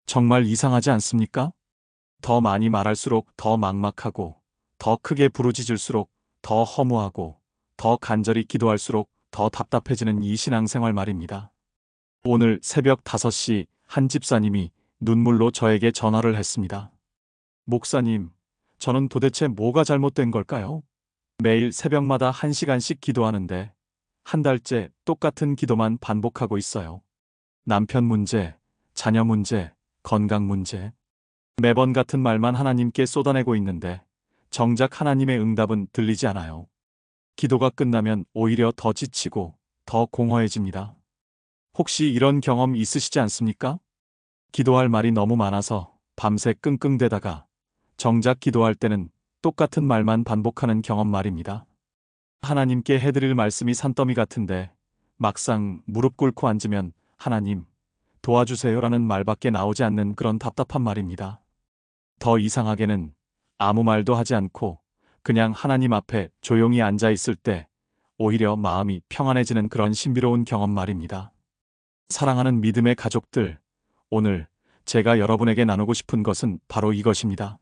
정말 이상하지 않습니까? 더 많이 말할수록 더 막막하고, 더 크게 부르짖을수록 더 허무하고, 더 간절히 기도할수록 더 답답해지는 이 신앙생활 말입니다. 오늘 새벽 5시 한 집사님이 눈물로 저에게 전화를 했습니다. 목사님, 저는 도대체 뭐가 잘못된 걸까요? 매일 새벽마다 1시간씩 기도하는데 한 달째 똑같은 기도만 반복하고 있어요. 남편 문제, 자녀 문제, 건강 문제. 매번 같은 말만 하나님께 쏟아내고 있는데 정작 하나님의 응답은 들리지 않아요. 기도가 끝나면 오히려 더 지치고 더 공허해집니다. 혹시 이런 경험 있으시지 않습니까? 기도할 말이 너무 많아서 밤새 끙끙대다가 정작 기도할 때는 똑같은 말만 반복하는 경험 말입니다. 하나님께 해드릴 말씀이 산더미 같은데 막상 무릎 꿇고 앉으면 하나님, 도와주세요라는 말밖에 나오지 않는 그런 답답한 말입니다. 더 이상하게는 아무 말도 하지 않고 그냥 하나님 앞에 조용히 앉아 있을 때 오히려 마음이 평안해지는 그런 신비로운 경험 말입니다. 사랑하는 믿음의 가족들, 오늘 제가 여러분에게 나누고 싶은 것은 바로 이것입니다.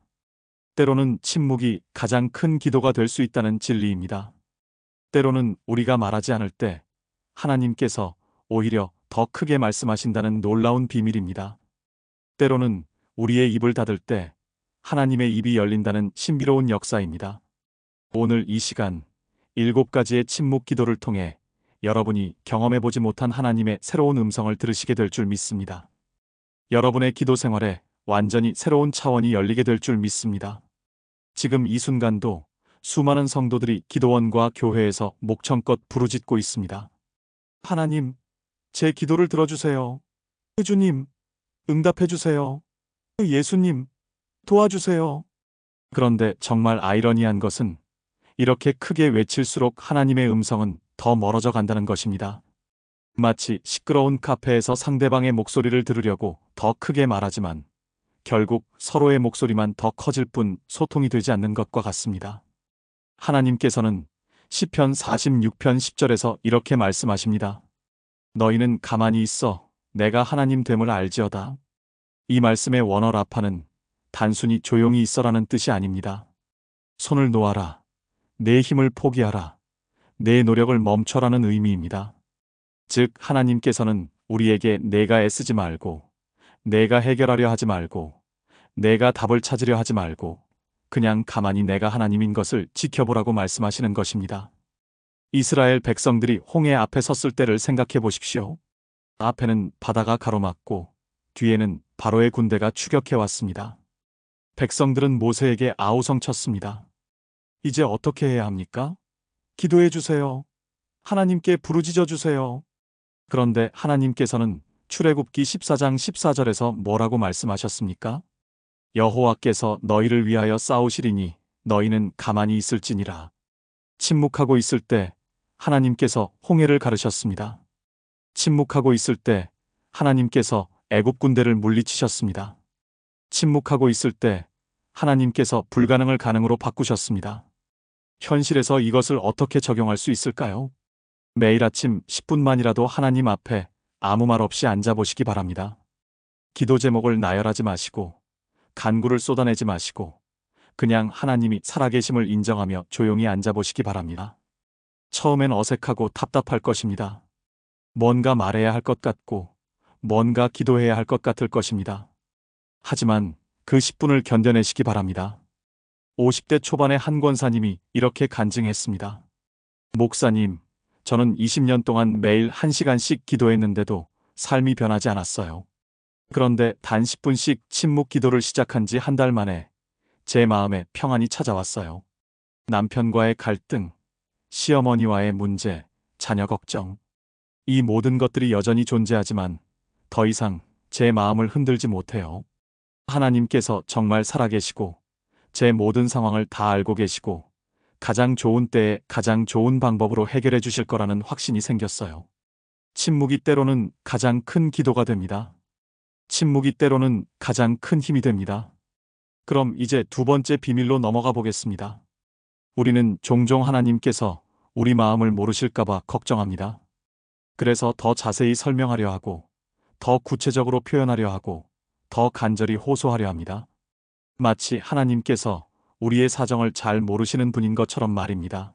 때로는 침묵이 가장 큰 기도가 될 수 있다는 진리입니다. 때로는 우리가 말하지 않을 때 하나님께서 오히려 더 크게 말씀하신다는 놀라운 비밀입니다. 때로는 우리의 입을 닫을 때 하나님의 입이 열린다는 신비로운 역사입니다. 오늘 이 시간 7가지의 침묵 기도를 통해 여러분이 경험해보지 못한 하나님의 새로운 음성을 들으시게 될 줄 믿습니다. 여러분의 기도 생활에 완전히 새로운 차원이 열리게 될 줄 믿습니다. 지금 이 순간도 수많은 성도들이 기도원과 교회에서 목청껏 부르짖고 있습니다. 하나님, 제 기도를 들어주세요. 주님, 응답해주세요. 예수님, 도와주세요. 그런데 정말 아이러니한 것은 이렇게 크게 외칠수록 하나님의 음성은 더 멀어져 간다는 것입니다. 마치 시끄러운 카페에서 상대방의 목소리를 들으려고 더 크게 말하지만 결국 서로의 목소리만 더 커질 뿐 소통이 되지 않는 것과 같습니다. 하나님께서는 시편 46편 10절에서 이렇게 말씀하십니다. 너희는 가만히 있어 내가 하나님 됨을 알지어다. 이 말씀의 원어 라파는 단순히 조용히 있어라는 뜻이 아닙니다. 손을 놓아라. 내 힘을 포기하라. 내 노력을 멈춰라는 의미입니다. 즉 하나님께서는 우리에게 내가 애쓰지 말고 내가 해결하려 하지 말고 내가 답을 찾으려 하지 말고 그냥 가만히 내가 하나님인 것을 지켜보라고 말씀하시는 것입니다. 이스라엘 백성들이 홍해 앞에 섰을 때를 생각해 보십시오. 앞에는 바다가 가로막고 뒤에는 바로의 군대가 추격해 왔습니다. 백성들은 모세에게 아우성쳤습니다. 이제 어떻게 해야 합니까? 기도해 주세요. 하나님께 부르짖어 주세요. 그런데 하나님께서는 출애굽기 14장 14절에서 뭐라고 말씀하셨습니까? 여호와께서 너희를 위하여 싸우시리니 너희는 가만히 있을지니라. 침묵하고 있을 때 하나님께서 홍해를 가르셨습니다. 침묵하고 있을 때 하나님께서 애굽 군대를 물리치셨습니다. 침묵하고 있을 때 하나님께서 불가능을 가능으로 바꾸셨습니다. 현실에서 이것을 어떻게 적용할 수 있을까요? 매일 아침 10분만이라도 하나님 앞에 아무 말 없이 앉아보시기 바랍니다. 기도 제목을 나열하지 마시고 간구를 쏟아내지 마시고 그냥 하나님이 살아계심을 인정하며 조용히 앉아보시기 바랍니다. 처음엔 어색하고 답답할 것입니다. 뭔가 말해야 할 것 같고 뭔가 기도해야 할 것 같을 것입니다. 하지만 그 10분을 견뎌내시기 바랍니다. 50대 초반의 한 권사님이 이렇게 간증했습니다. 목사님, 저는 20년 동안 매일 1시간씩 기도했는데도 삶이 변하지 않았어요. 그런데 단 10분씩 침묵 기도를 시작한 지 한 달 만에 제 마음에 평안이 찾아왔어요. 남편과의 갈등, 시어머니와의 문제, 자녀 걱정. 이 모든 것들이 여전히 존재하지만 더 이상 제 마음을 흔들지 못해요. 하나님께서 정말 살아계시고 제 모든 상황을 다 알고 계시고 가장 좋은 때에 가장 좋은 방법으로 해결해 주실 거라는 확신이 생겼어요. 침묵이 때로는 가장 큰 기도가 됩니다. 침묵이 때로는 가장 큰 힘이 됩니다. 그럼 이제 두 번째 비밀로 넘어가 보겠습니다. 우리는 종종 하나님께서 우리 마음을 모르실까봐 걱정합니다. 그래서 더 자세히 설명하려 하고, 더 구체적으로 표현하려 하고, 더 간절히 호소하려 합니다. 마치 하나님께서 우리의 사정을 잘 모르시는 분인 것처럼 말입니다.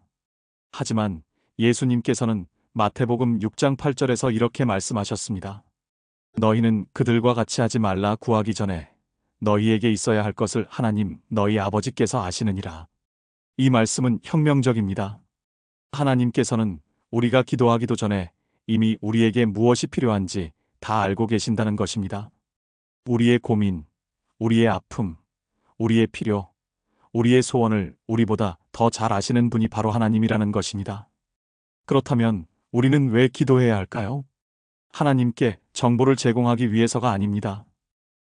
하지만 예수님께서는 마태복음 6장 8절에서 이렇게 말씀하셨습니다. 너희는 그들과 같이 하지 말라 구하기 전에 너희에게 있어야 할 것을 하나님 너희 아버지께서 아시느니라. 이 말씀은 혁명적입니다. 하나님께서는 우리가 기도하기도 전에 이미 우리에게 무엇이 필요한지 다 알고 계신다는 것입니다. 우리의 고민, 우리의 아픔, 우리의 필요, 우리의 소원을 우리보다 더 잘 아시는 분이 바로 하나님이라는 것입니다. 그렇다면 우리는 왜 기도해야 할까요? 하나님께 정보를 제공하기 위해서가 아닙니다.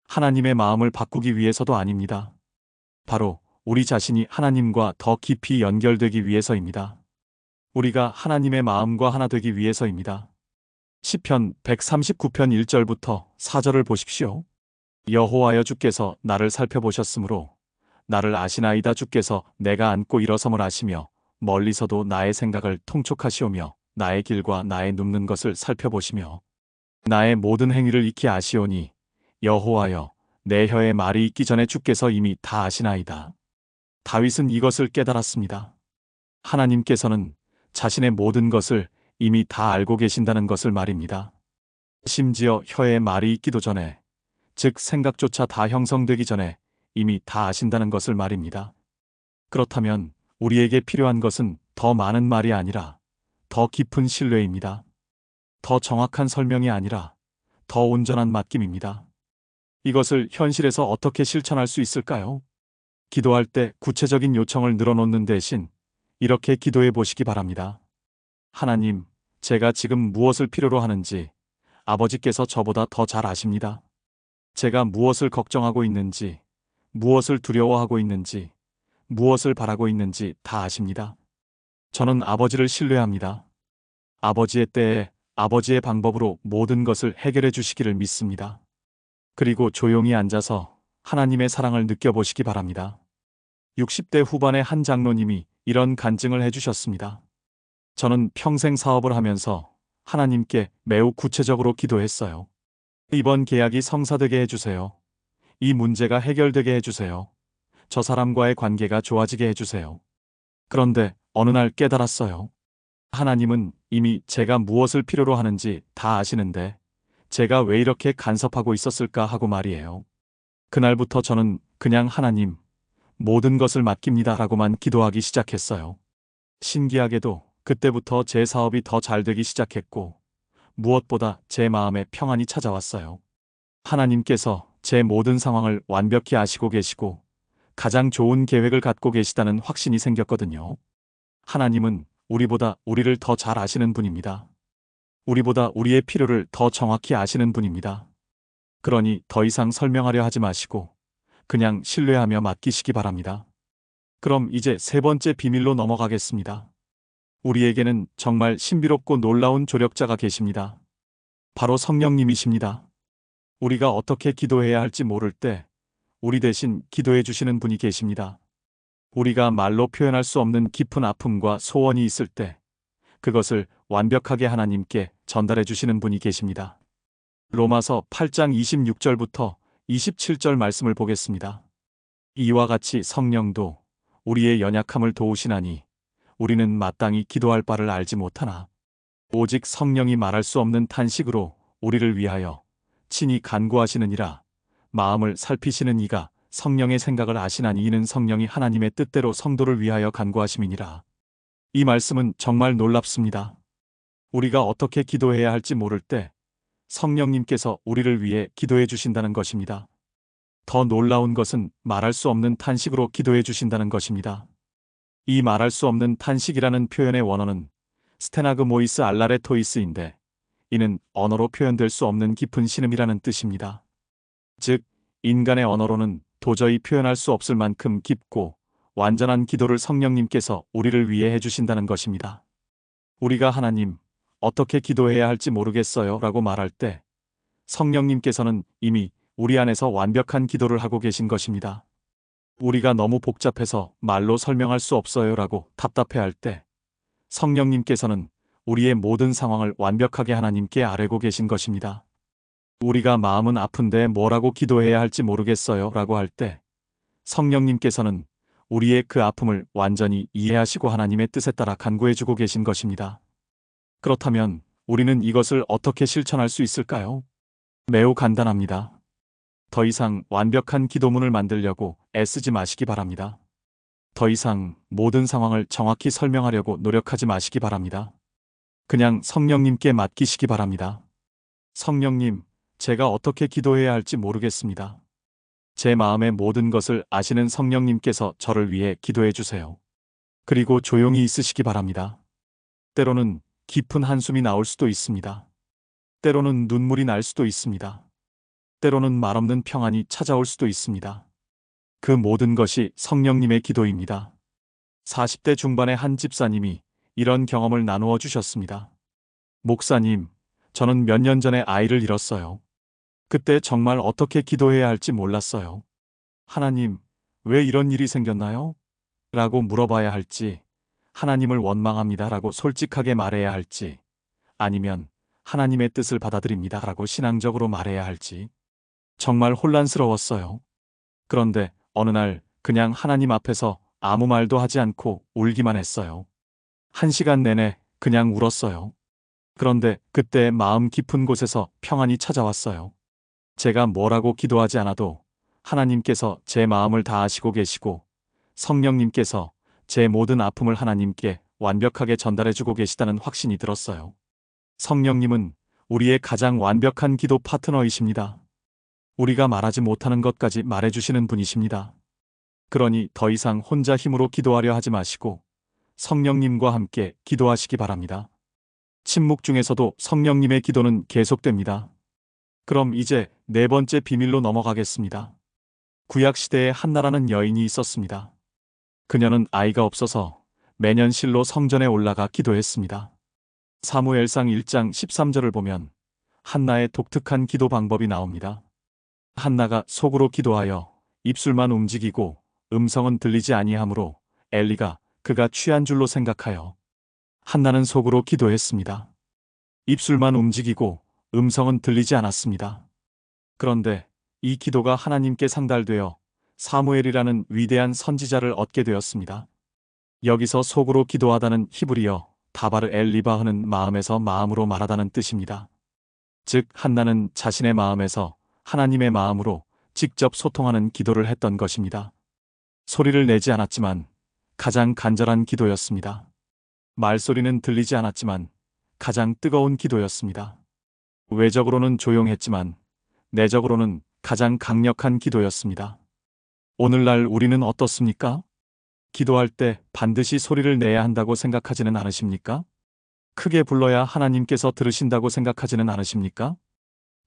하나님의 마음을 바꾸기 위해서도 아닙니다. 바로 우리 자신이 하나님과 더 깊이 연결되기 위해서입니다. 우리가 하나님의 마음과 하나 되기 위해서입니다. 시편 139편 1절부터 4절을 보십시오. 여호와여 주께서 나를 살펴보셨으므로 나를 아시나이다. 주께서 내가 앉고 일어섬을 아시며 멀리서도 나의 생각을 통촉하시오며 나의 길과 나의 눕는 것을 살펴보시며 나의 모든 행위를 익히 아시오니 여호와여 내 혀에 말이 있기 전에 주께서 이미 다 아시나이다. 다윗은 이것을 깨달았습니다. 하나님께서는 자신의 모든 것을 이미 다 알고 계신다는 것을 말입니다. 심지어 혀에 말이 있기도 전에, 즉 생각조차 다 형성되기 전에 이미 다 아신다는 것을 말입니다. 그렇다면 우리에게 필요한 것은 더 많은 말이 아니라 더 깊은 신뢰입니다. 더 정확한 설명이 아니라 더 온전한 맡김입니다. 이것을 현실에서 어떻게 실천할 수 있을까요? 기도할 때 구체적인 요청을 늘어놓는 대신 이렇게 기도해 보시기 바랍니다. 하나님, 제가 지금 무엇을 필요로 하는지 아버지께서 저보다 더 잘 아십니다. 제가 무엇을 걱정하고 있는지, 무엇을 두려워하고 있는지, 무엇을 바라고 있는지 다 아십니다. 저는 아버지를 신뢰합니다. 아버지의 때에 아버지의 방법으로 모든 것을 해결해 주시기를 믿습니다. 그리고 조용히 앉아서 하나님의 사랑을 느껴보시기 바랍니다. 60대 후반의 한 장로님이 이런 간증을 해주셨습니다. 저는 평생 사업을 하면서 하나님께 매우 구체적으로 기도했어요. 이번 계약이 성사되게 해주세요. 이 문제가 해결되게 해주세요. 저 사람과의 관계가 좋아지게 해주세요. 그런데 어느 날 깨달았어요. 하나님은 이미 제가 무엇을 필요로 하는지 다 아시는데 제가 왜 이렇게 간섭하고 있었을까 하고 말이에요. 그날부터 저는 그냥 하나님, 모든 것을 맡깁니다 라고만 기도하기 시작했어요. 신기하게도 그때부터 제 사업이 더 잘 되기 시작했고 무엇보다 제 마음에 평안이 찾아왔어요. 하나님께서 제 모든 상황을 완벽히 아시고 계시고 가장 좋은 계획을 갖고 계시다는 확신이 생겼거든요. 하나님은 우리보다 우리를 더 잘 아시는 분입니다. 우리보다 우리의 필요를 더 정확히 아시는 분입니다. 그러니 더 이상 설명하려 하지 마시고 그냥 신뢰하며 맡기시기 바랍니다. 그럼 이제 세 번째 비밀로 넘어가겠습니다. 우리에게는 정말 신비롭고 놀라운 조력자가 계십니다. 바로 성령님이십니다. 우리가 어떻게 기도해야 할지 모를 때 우리 대신 기도해 주시는 분이 계십니다. 우리가 말로 표현할 수 없는 깊은 아픔과 소원이 있을 때 그것을 완벽하게 하나님께 전달해 주시는 분이 계십니다. 로마서 8장 26절부터 27절 말씀을 보겠습니다. 이와 같이 성령도 우리의 연약함을 도우시나니 우리는 마땅히 기도할 바를 알지 못하나 오직 성령이 말할 수 없는 탄식으로 우리를 위하여 친히 간구하시느니라. 마음을 살피시는 이가 성령의 생각을 아시나니 이는 성령이 하나님의 뜻대로 성도를 위하여 간구하심이니라. 이 말씀은 정말 놀랍습니다. 우리가 어떻게 기도해야 할지 모를 때 성령님께서 우리를 위해 기도해 주신다는 것입니다. 더 놀라운 것은 말할 수 없는 탄식으로 기도해 주신다는 것입니다. 이 말할 수 없는 탄식이라는 표현의 원어는 스테나그모이스 알라레토이스인데 이는 언어로 표현될 수 없는 깊은 신음이라는 뜻입니다. 즉, 인간의 언어로는 도저히 표현할 수 없을 만큼 깊고 완전한 기도를 성령님께서 우리를 위해 해주신다는 것입니다. 우리가 하나님, 어떻게 기도해야 할지 모르겠어요 라고 말할 때 성령님께서는 이미 우리 안에서 완벽한 기도를 하고 계신 것입니다. 우리가 너무 복잡해서 말로 설명할 수 없어요 라고 답답해할 때 성령님께서는 우리의 모든 상황을 완벽하게 하나님께 아뢰고 계신 것입니다. 우리가 마음은 아픈데 뭐라고 기도해야 할지 모르겠어요 라고 할 때 성령님께서는 우리의 그 아픔을 완전히 이해하시고 하나님의 뜻에 따라 간구해주고 계신 것입니다. 그렇다면 우리는 이것을 어떻게 실천할 수 있을까요? 매우 간단합니다. 더 이상 완벽한 기도문을 만들려고 애쓰지 마시기 바랍니다. 더 이상 모든 상황을 정확히 설명하려고 노력하지 마시기 바랍니다. 그냥 성령님께 맡기시기 바랍니다. 성령님, 제가 어떻게 기도해야 할지 모르겠습니다. 제 마음의 모든 것을 아시는 성령님께서 저를 위해 기도해 주세요. 그리고 조용히 있으시기 바랍니다. 때로는 깊은 한숨이 나올 수도 있습니다. 때로는 눈물이 날 수도 있습니다. 때로는 말없는 평안이 찾아올 수도 있습니다. 그 모든 것이 성령님의 기도입니다. 40대 중반의 한 집사님이 이런 경험을 나누어 주셨습니다. 목사님, 저는 몇 년 전에 아이를 잃었어요. 그때 정말 어떻게 기도해야 할지 몰랐어요. 하나님, 왜 이런 일이 생겼나요? 라고 물어봐야 할지, 하나님을 원망합니다 라고 솔직하게 말해야 할지, 아니면 하나님의 뜻을 받아들입니다 라고 신앙적으로 말해야 할지, 정말 혼란스러웠어요. 그런데 어느 날 그냥 하나님 앞에서 아무 말도 하지 않고 울기만 했어요. 1시간 내내 그냥 울었어요. 그런데 그때 마음 깊은 곳에서 평안이 찾아왔어요. 제가 뭐라고 기도하지 않아도 하나님께서 제 마음을 다 아시고 계시고 성령님께서 제 모든 아픔을 하나님께 완벽하게 전달해주고 계시다는 확신이 들었어요. 성령님은 우리의 가장 완벽한 기도 파트너이십니다. 우리가 말하지 못하는 것까지 말해주시는 분이십니다. 그러니 더 이상 혼자 힘으로 기도하려 하지 마시고 성령님과 함께 기도하시기 바랍니다. 침묵 중에서도 성령님의 기도는 계속됩니다. 그럼 이제 네 번째 비밀로 넘어가겠습니다. 구약시대에 한나라는 여인이 있었습니다. 그녀는 아이가 없어서 매년 실로 성전에 올라가 기도했습니다. 사무엘상 1장 13절을 보면 한나의 독특한 기도 방법이 나옵니다. 한나가 속으로 기도하여 입술만 움직이고 음성은 들리지 아니하므로 엘리가 그가 취한 줄로 생각하여 한나는 속으로 기도했습니다. 입술만 움직이고 음성은 들리지 않았습니다. 그런데 이 기도가 하나님께 상달되어 사무엘이라는 위대한 선지자를 얻게 되었습니다. 여기서 속으로 기도하다는 히브리어 다바르 엘 리바흐는 마음에서 마음으로 말하다는 뜻입니다. 즉 한나는 자신의 마음에서 하나님의 마음으로 직접 소통하는 기도를 했던 것입니다. 소리를 내지 않았지만 가장 간절한 기도였습니다. 말소리는 들리지 않았지만 가장 뜨거운 기도였습니다. 외적으로는 조용했지만 내적으로는 가장 강력한 기도였습니다. 오늘날 우리는 어떻습니까? 기도할 때 반드시 소리를 내야 한다고 생각하지는 않으십니까? 크게 불러야 하나님께서 들으신다고 생각하지는 않으십니까?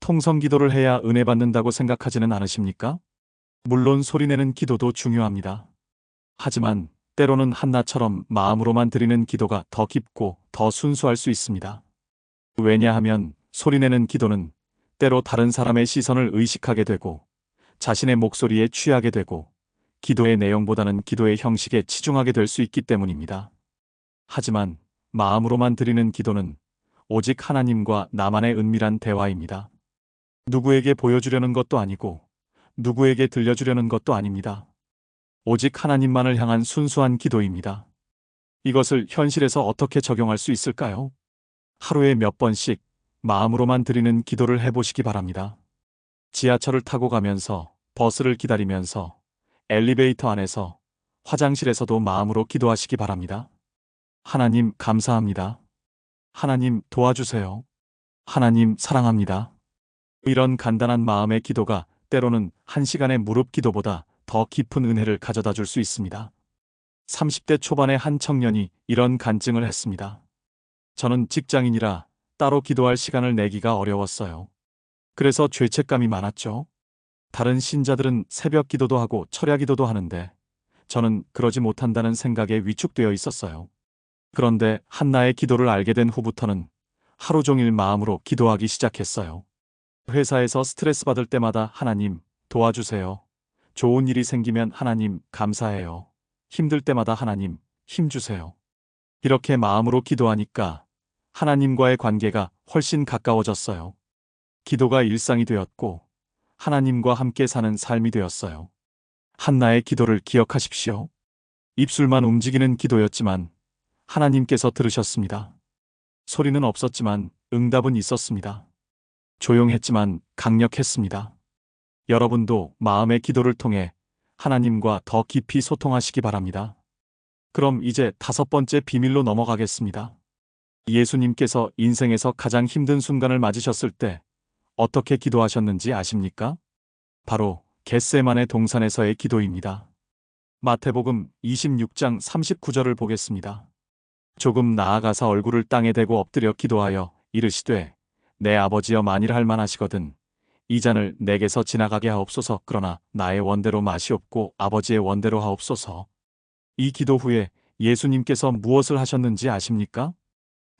통성 기도를 해야 은혜 받는다고 생각하지는 않으십니까? 물론 소리내는 기도도 중요합니다. 하지만 때로는 한나처럼 마음으로만 드리는 기도가 더 깊고 더 순수할 수 있습니다. 왜냐하면 소리내는 기도는 때로 다른 사람의 시선을 의식하게 되고 자신의 목소리에 취하게 되고 기도의 내용보다는 기도의 형식에 치중하게 될 수 있기 때문입니다. 하지만 마음으로만 드리는 기도는 오직 하나님과 나만의 은밀한 대화입니다. 누구에게 보여주려는 것도 아니고 누구에게 들려주려는 것도 아닙니다. 오직 하나님만을 향한 순수한 기도입니다. 이것을 현실에서 어떻게 적용할 수 있을까요? 하루에 몇 번씩 마음으로만 드리는 기도를 해보시기 바랍니다. 지하철을 타고 가면서, 버스를 기다리면서, 엘리베이터 안에서, 화장실에서도 마음으로 기도하시기 바랍니다. 하나님 감사합니다. 하나님 도와주세요. 하나님 사랑합니다. 이런 간단한 마음의 기도가 때로는 1시간의 무릎 기도보다 더 깊은 은혜를 가져다 줄 수 있습니다. 30대 초반의 한 청년이 이런 간증을 했습니다. 저는 직장인이라 따로 기도할 시간을 내기가 어려웠어요. 그래서 죄책감이 많았죠. 다른 신자들은 새벽 기도도 하고 철야 기도도 하는데 저는 그러지 못한다는 생각에 위축되어 있었어요. 그런데 한나의 기도를 알게 된 후부터는 하루 종일 마음으로 기도하기 시작했어요. 회사에서 스트레스 받을 때마다 하나님 도와주세요. 좋은 일이 생기면 하나님 감사해요. 힘들 때마다 하나님 힘 주세요. 이렇게 마음으로 기도하니까 하나님과의 관계가 훨씬 가까워졌어요. 기도가 일상이 되었고 하나님과 함께 사는 삶이 되었어요. 한나의 기도를 기억하십시오. 입술만 움직이는 기도였지만 하나님께서 들으셨습니다. 소리는 없었지만 응답은 있었습니다. 조용했지만 강력했습니다. 여러분도 마음의 기도를 통해 하나님과 더 깊이 소통하시기 바랍니다. 그럼 이제 5번째 비밀로 넘어가겠습니다. 예수님께서 인생에서 가장 힘든 순간을 맞으셨을 때 어떻게 기도하셨는지 아십니까? 바로 겟세마네 동산에서의 기도입니다. 마태복음 26장 39절을 보겠습니다. 조금 나아가사 얼굴을 땅에 대고 엎드려 기도하여 이르시되 내 아버지여 만일 할만하시거든 이 잔을 내게서 지나가게 하옵소서. 그러나 나의 원대로 마시옵고 아버지의 원대로 하옵소서. 이 기도 후에 예수님께서 무엇을 하셨는지 아십니까?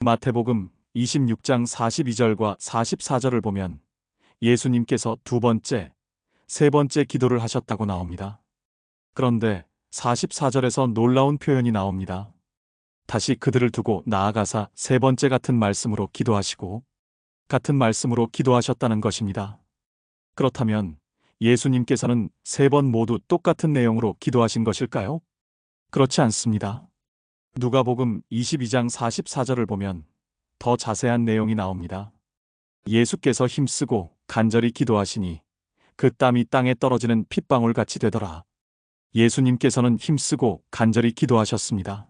마태복음 26장 42절과 44절을 보면 예수님께서 2번째, 3번째 기도를 하셨다고 나옵니다. 그런데 44절에서 놀라운 표현이 나옵니다. 다시 그들을 두고 나아가사 3번째 같은 말씀으로 기도하시고 같은 말씀으로 기도하셨다는 것입니다. 그렇다면 예수님께서는 3번 모두 똑같은 내용으로 기도하신 것일까요? 그렇지 않습니다. 누가복음 22장 44절을 보면 더 자세한 내용이 나옵니다. 예수께서 힘쓰고 간절히 기도하시니 그 땀이 땅에 떨어지는 핏방울 같이 되더라. 예수님께서는 힘쓰고 간절히 기도하셨습니다.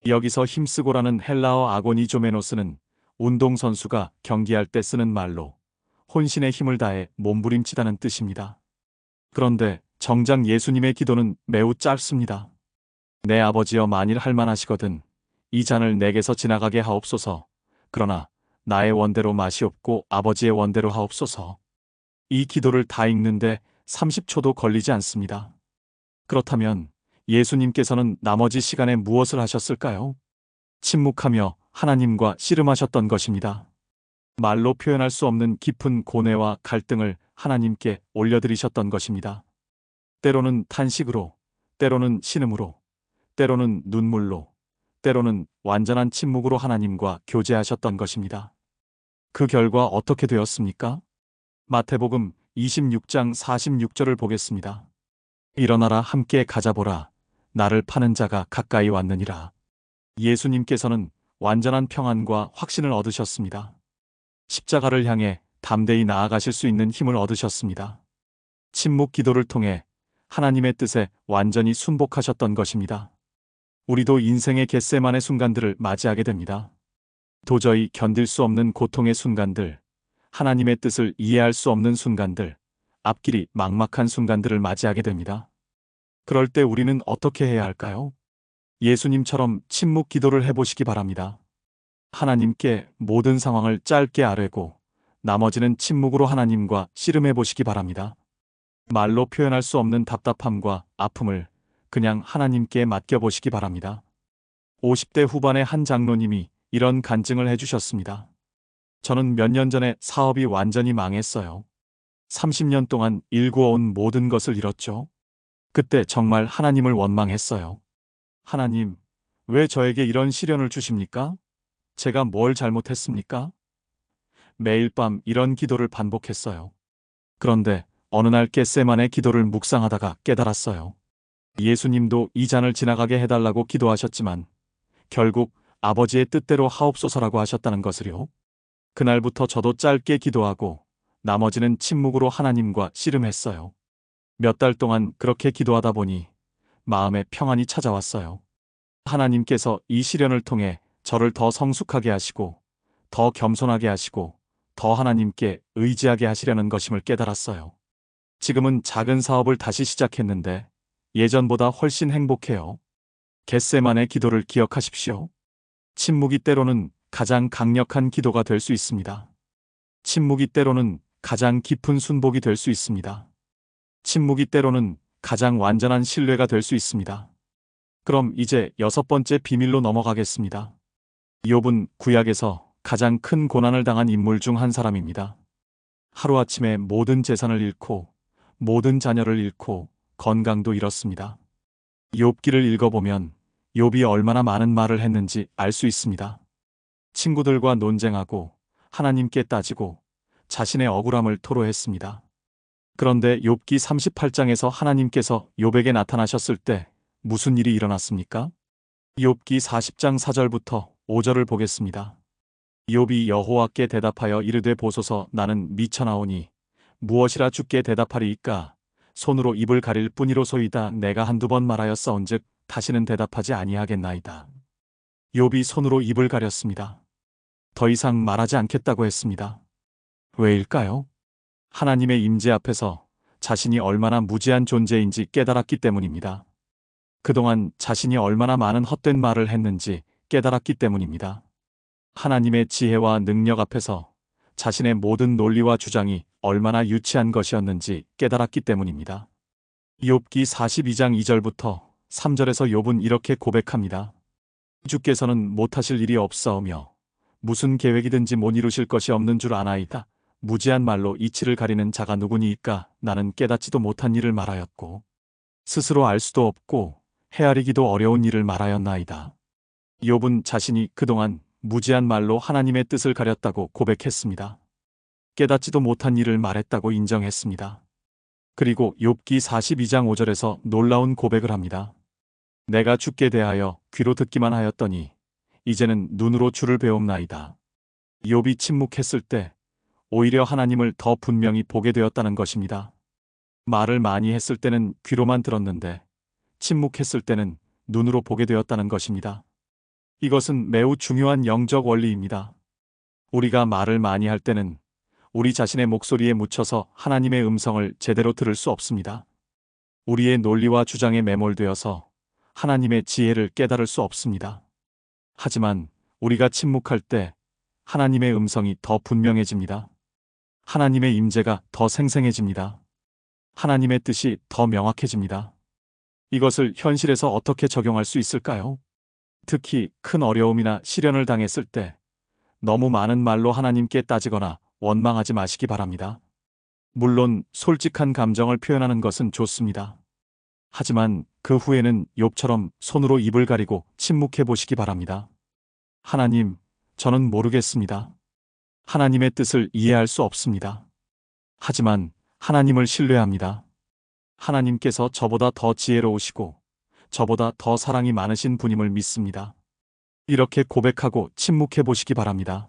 여기서 힘쓰고라는 헬라어 아고니조메노스는 운동선수가 경기할 때 쓰는 말로 혼신의 힘을 다해 몸부림치다는 뜻입니다. 그런데 정작 예수님의 기도는 매우 짧습니다. 내 아버지여 만일 할만하시거든 이 잔을 내게서 지나가게 하옵소서. 그러나 나의 원대로 마시옵고 아버지의 원대로 하옵소서. 이 기도를 다 읽는데 30초도 걸리지 않습니다. 그렇다면 예수님께서는 나머지 시간에 무엇을 하셨을까요? 침묵하며 하나님과 씨름하셨던 것입니다. 말로 표현할 수 없는 깊은 고뇌와 갈등을 하나님께 올려드리셨던 것입니다. 때로는 탄식으로, 때로는 신음으로, 때로는 눈물로, 때로는 완전한 침묵으로 하나님과 교제하셨던 것입니다. 그 결과 어떻게 되었습니까? 마태복음 26장 46절을 보겠습니다. 일어나라 함께 가자보라. 나를 파는 자가 가까이 왔느니라. 예수님께서는 완전한 평안과 확신을 얻으셨습니다. 십자가를 향해 담대히 나아가실 수 있는 힘을 얻으셨습니다. 침묵 기도를 통해 하나님의 뜻에 완전히 순복하셨던 것입니다. 우리도 인생의 겟세마네 순간들을 맞이하게 됩니다. 도저히 견딜 수 없는 고통의 순간들, 하나님의 뜻을 이해할 수 없는 순간들, 앞길이 막막한 순간들을 맞이하게 됩니다. 그럴 때 우리는 어떻게 해야 할까요? 예수님처럼 침묵 기도를 해보시기 바랍니다. 하나님께 모든 상황을 짧게 아뢰고 나머지는 침묵으로 하나님과 씨름해 보시기 바랍니다. 말로 표현할 수 없는 답답함과 아픔을 그냥 하나님께 맡겨보시기 바랍니다. 50대 후반의 한 장로님이 이런 간증을 해주셨습니다. 저는 몇 년 전에 사업이 완전히 망했어요. 30년 동안 일구어온 모든 것을 잃었죠. 그때 정말 하나님을 원망했어요. 하나님, 왜 저에게 이런 시련을 주십니까? 제가 뭘 잘못했습니까? 매일 밤 이런 기도를 반복했어요. 그런데 어느 날 겟세마네 기도를 묵상하다가 깨달았어요. 예수님도 이 잔을 지나가게 해달라고 기도하셨지만 결국 아버지의 뜻대로 하옵소서라고 하셨다는 것을요. 그날부터 저도 짧게 기도하고 나머지는 침묵으로 하나님과 씨름했어요. 몇 달 동안 그렇게 기도하다 보니 마음에 평안이 찾아왔어요. 하나님께서 이 시련을 통해 저를 더 성숙하게 하시고 더 겸손하게 하시고 더 하나님께 의지하게 하시려는 것임을 깨달았어요. 지금은 작은 사업을 다시 시작했는데 예전보다 훨씬 행복해요. 겟세마네 기도를 기억하십시오. 침묵이 때로는 가장 강력한 기도가 될 수 있습니다. 침묵이 때로는 가장 깊은 순복이 될 수 있습니다. 침묵이 때로는 가장 완전한 신뢰가 될 수 있습니다. 그럼 이제 6번째 비밀로 넘어가겠습니다. 욥은 구약에서 가장 큰 고난을 당한 인물 중 한 사람입니다. 하루아침에 모든 재산을 잃고 모든 자녀를 잃고 건강도 잃었습니다. 욥기를 읽어보면 욥이 얼마나 많은 말을 했는지 알 수 있습니다. 친구들과 논쟁하고 하나님께 따지고 자신의 억울함을 토로했습니다. 그런데 욥기 38장에서 하나님께서 욥에게 나타나셨을 때 무슨 일이 일어났습니까? 욥기 40장 4절부터 5절을 보겠습니다. 욥이 여호와께 대답하여 이르되 보소서 나는 미쳐나오니 무엇이라 주께 대답하리이까 손으로 입을 가릴 뿐이로소이다. 내가 한두 번 말하였사온즉 다시는 대답하지 아니하겠나이다. 욥이 손으로 입을 가렸습니다. 더 이상 말하지 않겠다고 했습니다. 왜일까요? 하나님의 임재 앞에서 자신이 얼마나 무지한 존재인지 깨달았기 때문입니다. 그동안 자신이 얼마나 많은 헛된 말을 했는지 깨달았기 때문입니다. 하나님의 지혜와 능력 앞에서 자신의 모든 논리와 주장이 얼마나 유치한 것이었는지 깨달았기 때문입니다. 욥기 42장 2절부터 3절에서 욥은 이렇게 고백합니다. 주께서는 못하실 일이 없사오며 무슨 계획이든지 못 이루실 것이 없는 줄 아나이다. 무지한 말로 이치를 가리는 자가 누구니이까. 나는 깨닫지도 못한 일을 말하였고 스스로 알 수도 없고 헤아리기도 어려운 일을 말하였나이다. 욥은 자신이 그동안 무지한 말로 하나님의 뜻을 가렸다고 고백했습니다. 깨닫지도 못한 일을 말했다고 인정했습니다. 그리고 욥기 42장 5절에서 놀라운 고백을 합니다. 내가 주께 대하여 귀로 듣기만 하였더니 이제는 눈으로 주를 배움나이다. 욥이 침묵했을 때 오히려 하나님을 더 분명히 보게 되었다는 것입니다. 말을 많이 했을 때는 귀로만 들었는데 침묵했을 때는 눈으로 보게 되었다는 것입니다. 이것은 매우 중요한 영적 원리입니다. 우리가 말을 많이 할 때는 우리 자신의 목소리에 묻혀서 하나님의 음성을 제대로 들을 수 없습니다. 우리의 논리와 주장에 매몰되어서 하나님의 지혜를 깨달을 수 없습니다. 하지만 우리가 침묵할 때 하나님의 음성이 더 분명해집니다. 하나님의 임재가 더 생생해집니다. 하나님의 뜻이 더 명확해집니다. 이것을 현실에서 어떻게 적용할 수 있을까요? 특히 큰 어려움이나 시련을 당했을 때 너무 많은 말로 하나님께 따지거나 원망하지 마시기 바랍니다. 물론 솔직한 감정을 표현하는 것은 좋습니다. 하지만 그 후에는 욥처럼 손으로 입을 가리고 침묵해 보시기 바랍니다. 하나님, 저는 모르겠습니다. 하나님의 뜻을 이해할 수 없습니다. 하지만 하나님을 신뢰합니다. 하나님께서 저보다 더 지혜로우시고 저보다 더 사랑이 많으신 분임을 믿습니다. 이렇게 고백하고 침묵해 보시기 바랍니다.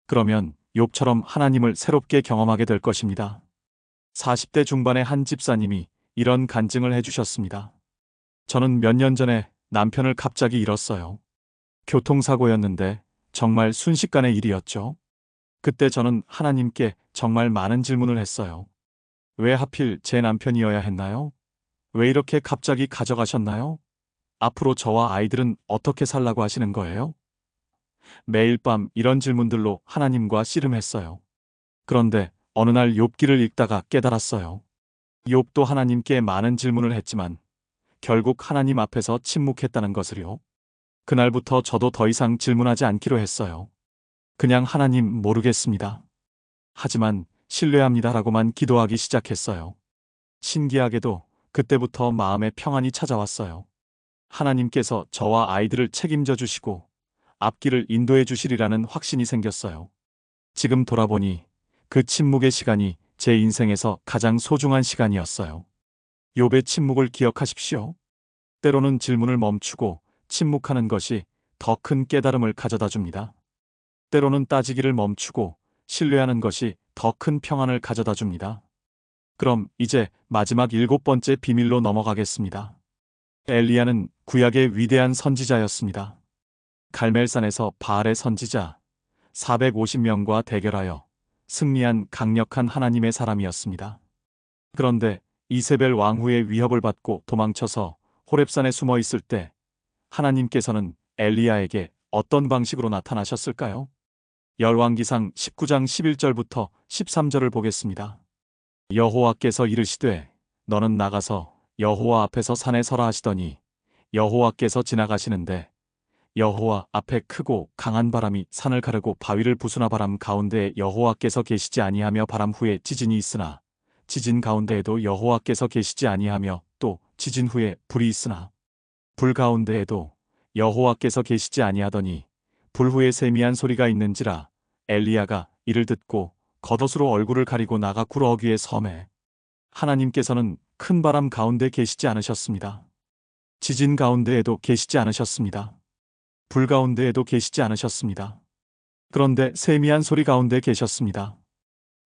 그러면 욥처럼 하나님을 새롭게 경험하게 될 것입니다. 40대 중반의 한 집사님이 이런 간증을 해주셨습니다. 저는 몇 년 전에 남편을 갑자기 잃었어요. 교통사고였는데 정말 순식간의 일이었죠. 그때 저는 하나님께 정말 많은 질문을 했어요. 왜 하필 제 남편이어야 했나요? 왜 이렇게 갑자기 가져가셨나요? 앞으로 저와 아이들은 어떻게 살라고 하시는 거예요? 매일 밤 이런 질문들로 하나님과 씨름했어요. 그런데 어느 날 욥기를 읽다가 깨달았어요. 욥도 하나님께 많은 질문을 했지만 결국 하나님 앞에서 침묵했다는 것을요. 그날부터 저도 더 이상 질문하지 않기로 했어요. 그냥 하나님 모르겠습니다. 하지만 신뢰합니다라고만 기도하기 시작했어요. 신기하게도 그때부터 마음에 평안이 찾아왔어요. 하나님께서 저와 아이들을 책임져 주시고 앞길을 인도해 주시리라는 확신이 생겼어요. 지금 돌아보니 그 침묵의 시간이 제 인생에서 가장 소중한 시간이었어요. 욥의 침묵을 기억하십시오. 때로는 질문을 멈추고 침묵하는 것이 더 큰 깨달음을 가져다 줍니다. 때로는 따지기를 멈추고 신뢰하는 것이 더 큰 평안을 가져다 줍니다. 그럼 이제 마지막 7번째 비밀로 넘어가겠습니다. 엘리야는 구약의 위대한 선지자였습니다. 갈멜산에서 바알의 선지자 450명과 대결하여 승리한 강력한 하나님의 사람이었습니다. 그런데 이세벨 왕후의 위협을 받고 도망쳐서 호렙산에 숨어 있을 때 하나님께서는 엘리야에게 어떤 방식으로 나타나셨을까요? 열왕기상 19장 11절부터 13절을 보겠습니다. 여호와께서 이르시되 너는 나가서 여호와 앞에서 산에 서라 하시더니 여호와께서 지나가시는데 여호와 앞에 크고 강한 바람이 산을 가르고 바위를 부수나 바람 가운데에 여호와께서 계시지 아니하며 바람 후에 지진이 있으나 지진 가운데에도 여호와께서 계시지 아니하며 또 지진 후에 불이 있으나 불 가운데에도 여호와께서 계시지 아니하더니 불 후에 세미한 소리가 있는지라 엘리야가 이를 듣고 겉옷으로 얼굴을 가리고 나가 구러기의 섬에 하나님께서는 큰 바람 가운데 계시지 않으셨습니다. 지진 가운데에도 계시지 않으셨습니다. 불 가운데에도 계시지 않으셨습니다. 그런데 세미한 소리 가운데 계셨습니다.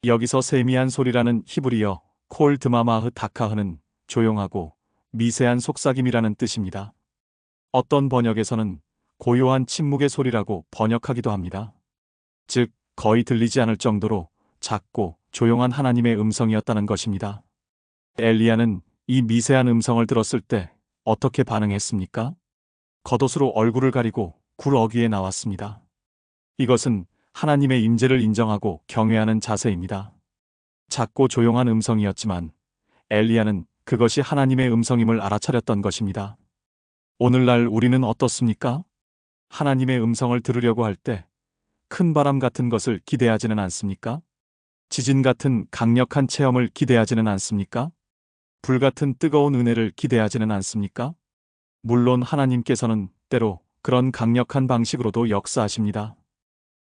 여기서 세미한 소리라는 히브리어 콜 드마마흐 다카흐는 조용하고 미세한 속삭임이라는 뜻입니다. 어떤 번역에서는 고요한 침묵의 소리라고 번역하기도 합니다. 즉, 거의 들리지 않을 정도로 작고 조용한 하나님의 음성이었다는 것입니다. 엘리야는 이 미세한 음성을 들었을 때 어떻게 반응했습니까? 겉옷으로 얼굴을 가리고 굴 어귀에 나왔습니다. 이것은 하나님의 임재를 인정하고 경외하는 자세입니다. 작고 조용한 음성이었지만 엘리야는 그것이 하나님의 음성임을 알아차렸던 것입니다. 오늘날 우리는 어떻습니까? 하나님의 음성을 들으려고 할 때 큰 바람 같은 것을 기대하지는 않습니까? 지진 같은 강력한 체험을 기대하지는 않습니까? 불 같은 뜨거운 은혜를 기대하지는 않습니까? 물론 하나님께서는 때로 그런 강력한 방식으로도 역사하십니다.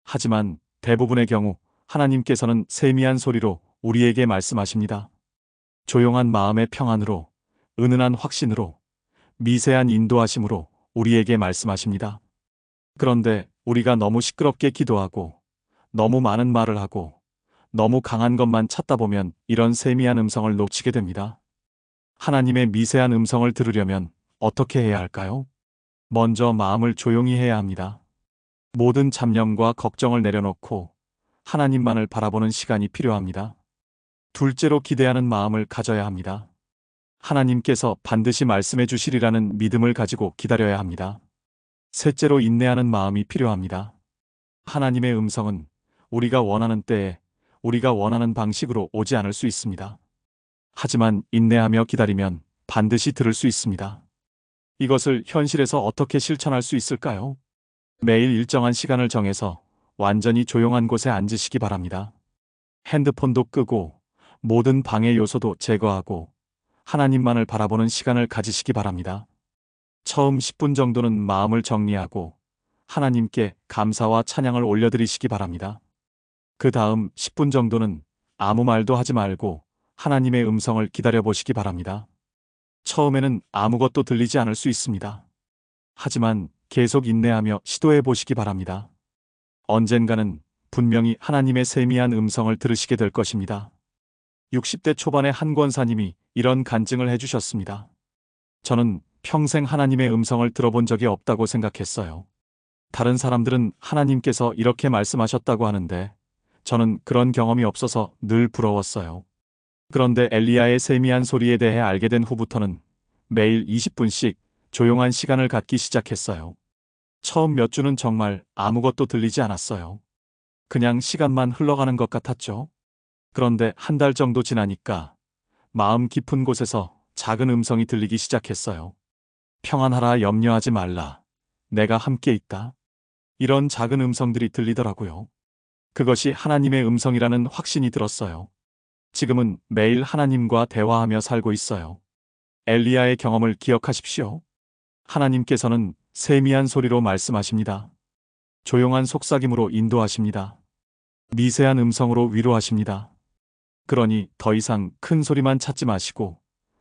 하지만 대부분의 경우 하나님께서는 세미한 소리로 우리에게 말씀하십니다. 조용한 마음의 평안으로, 은은한 확신으로, 미세한 인도하심으로 우리에게 말씀하십니다. 그런데 우리가 너무 시끄럽게 기도하고, 너무 많은 말을 하고, 너무 강한 것만 찾다 보면 이런 세미한 음성을 놓치게 됩니다. 하나님의 미세한 음성을 들으려면 어떻게 해야 할까요? 먼저 마음을 조용히 해야 합니다. 모든 잡념과 걱정을 내려놓고 하나님만을 바라보는 시간이 필요합니다. 둘째로 기대하는 마음을 가져야 합니다. 하나님께서 반드시 말씀해 주시리라는 믿음을 가지고 기다려야 합니다. 셋째로 인내하는 마음이 필요합니다. 하나님의 음성은 우리가 원하는 때에 우리가 원하는 방식으로 오지 않을 수 있습니다. 하지만 인내하며 기다리면 반드시 들을 수 있습니다. 이것을 현실에서 어떻게 실천할 수 있을까요? 매일 일정한 시간을 정해서 완전히 조용한 곳에 앉으시기 바랍니다. 핸드폰도 끄고 모든 방해 요소도 제거하고 하나님만을 바라보는 시간을 가지시기 바랍니다. 처음 10분 정도는 마음을 정리하고 하나님께 감사와 찬양을 올려드리시기 바랍니다. 그 다음 10분 정도는 아무 말도 하지 말고 하나님의 음성을 기다려보시기 바랍니다. 처음에는 아무것도 들리지 않을 수 있습니다. 하지만 계속 인내하며 시도해 보시기 바랍니다. 언젠가는 분명히 하나님의 세미한 음성을 들으시게 될 것입니다. 60대 초반의 한 권사님이 이런 간증을 해주셨습니다. 저는 평생 하나님의 음성을 들어본 적이 없다고 생각했어요. 다른 사람들은 하나님께서 이렇게 말씀하셨다고 하는데 저는 그런 경험이 없어서 늘 부러웠어요. 그런데 엘리야의 세미한 소리에 대해 알게 된 후부터는 매일 20분씩 조용한 시간을 갖기 시작했어요. 처음 몇 주는 정말 아무것도 들리지 않았어요. 그냥 시간만 흘러가는 것 같았죠. 그런데 한 달 정도 지나니까 마음 깊은 곳에서 작은 음성이 들리기 시작했어요. 평안하라, 염려하지 말라. 내가 함께 있다. 이런 작은 음성들이 들리더라고요. 그것이 하나님의 음성이라는 확신이 들었어요. 지금은 매일 하나님과 대화하며 살고 있어요. 엘리야의 경험을 기억하십시오. 하나님께서는 세미한 소리로 말씀하십니다. 조용한 속삭임으로 인도하십니다. 미세한 음성으로 위로하십니다. 그러니 더 이상 큰 소리만 찾지 마시고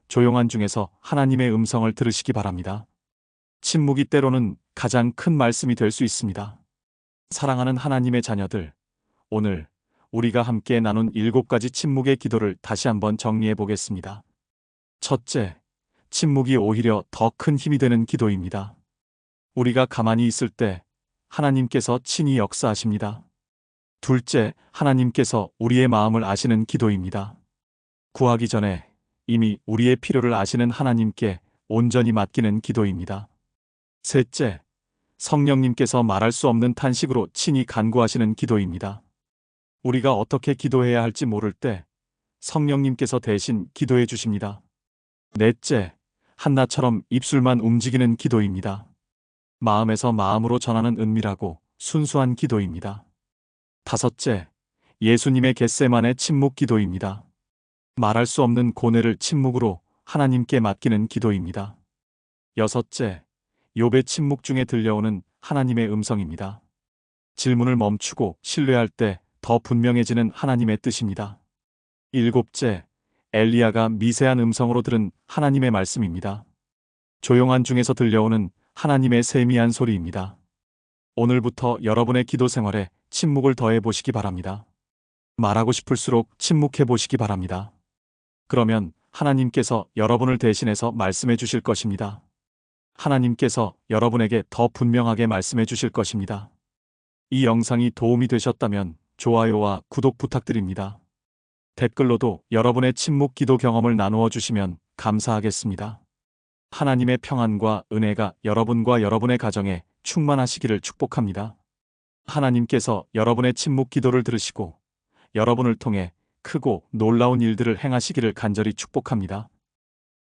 조용한 중에서 하나님의 음성을 들으시기 바랍니다. 침묵이 때로는 가장 큰 말씀이 될 수 있습니다. 사랑하는 하나님의 자녀들, 오늘 우리가 함께 나눈 7가지 침묵의 기도를 다시 한번 정리해 보겠습니다. 첫째, 침묵이 오히려 더 큰 힘이 되는 기도입니다. 우리가 가만히 있을 때 하나님께서 친히 역사하십니다. 둘째, 하나님께서 우리의 마음을 아시는 기도입니다. 구하기 전에 이미 우리의 필요를 아시는 하나님께 온전히 맡기는 기도입니다. 셋째, 성령님께서 말할 수 없는 탄식으로 친히 간구하시는 기도입니다. 우리가 어떻게 기도해야 할지 모를 때 성령님께서 대신 기도해 주십니다. 넷째, 한나처럼 입술만 움직이는 기도입니다. 마음에서 마음으로 전하는 은밀하고 순수한 기도입니다. 다섯째, 예수님의 겟세마네 침묵 기도입니다. 말할 수 없는 고뇌를 침묵으로 하나님께 맡기는 기도입니다. 여섯째, 욥의 침묵 중에 들려오는 하나님의 음성입니다. 질문을 멈추고 신뢰할 때 더 분명해지는 하나님의 뜻입니다. 일곱째, 엘리야가 미세한 음성으로 들은 하나님의 말씀입니다. 조용한 중에서 들려오는 하나님의 세미한 소리입니다. 오늘부터 여러분의 기도 생활에 침묵을 더해 보시기 바랍니다. 말하고 싶을수록 침묵해 보시기 바랍니다. 그러면 하나님께서 여러분을 대신해서 말씀해 주실 것입니다. 하나님께서 여러분에게 더 분명하게 말씀해 주실 것입니다. 이 영상이 도움이 되셨다면 좋아요와 구독 부탁드립니다. 댓글로도 여러분의 침묵 기도 경험을 나누어 주시면 감사하겠습니다. 하나님의 평안과 은혜가 여러분과 여러분의 가정에 충만하시기를 축복합니다. 하나님께서 여러분의 침묵 기도를 들으시고 여러분을 통해 크고 놀라운 일들을 행하시기를 간절히 축복합니다.